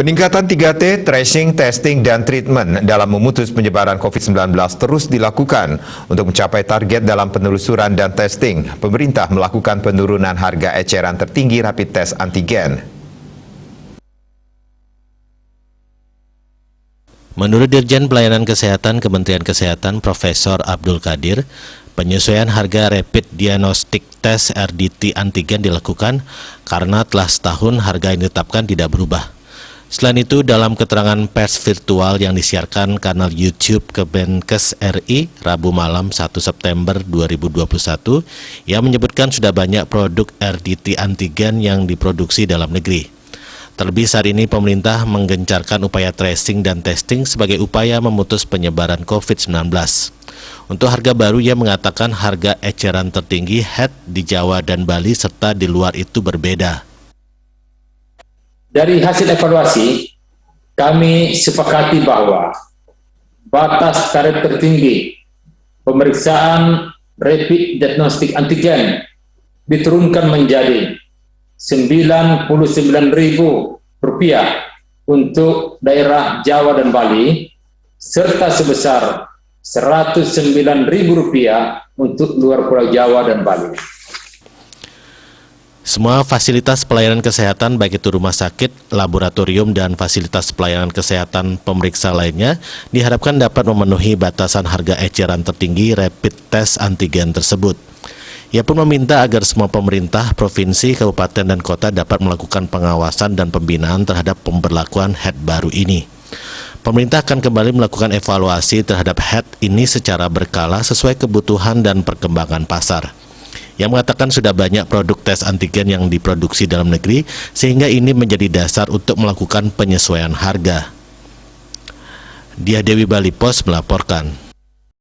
Peningkatan 3T, tracing, testing, dan treatment dalam memutus penyebaran COVID-19 terus dilakukan. Untuk mencapai target dalam penelusuran dan testing, pemerintah melakukan penurunan harga eceran tertinggi rapid test antigen. Menurut Dirjen Pelayanan Kesehatan Kementerian Kesehatan Profesor Abdul Qadir, penyesuaian harga Rapid Diagnostic Test RDT antigen dilakukan karena telah setahun harga yang ditetapkan tidak berubah. Selain itu, dalam keterangan pers virtual yang disiarkan kanal YouTube Kemenkes RI Rabu malam 1 September 2021, ia menyebutkan sudah banyak produk RDT antigen yang diproduksi dalam negeri. Terlebih saat ini pemerintah menggencarkan upaya tracing dan testing sebagai upaya memutus penyebaran COVID-19. Untuk harga baru, ia mengatakan harga eceran tertinggi HET di Jawa dan Bali serta di luar itu berbeda. Dari hasil evaluasi, kami sepakati bahwa batas tarif tertinggi pemeriksaan rapid diagnostic antigen diturunkan menjadi Rp99.000 untuk daerah Jawa dan Bali, serta sebesar Rp109.000 untuk luar Pulau Jawa dan Bali. Semua fasilitas pelayanan kesehatan baik itu rumah sakit, laboratorium, dan fasilitas pelayanan kesehatan pemeriksa lainnya diharapkan dapat memenuhi batasan harga eceran tertinggi rapid test antigen tersebut. Ia pun meminta agar semua pemerintah, provinsi, kabupaten, dan kota dapat melakukan pengawasan dan pembinaan terhadap pemberlakuan HET baru ini. Pemerintah akan kembali melakukan evaluasi terhadap HET ini secara berkala sesuai kebutuhan dan perkembangan pasar. Yang mengatakan sudah banyak produk tes antigen yang diproduksi dalam negeri, sehingga ini menjadi dasar untuk melakukan penyesuaian harga. Dia Dewi Bali Pos melaporkan.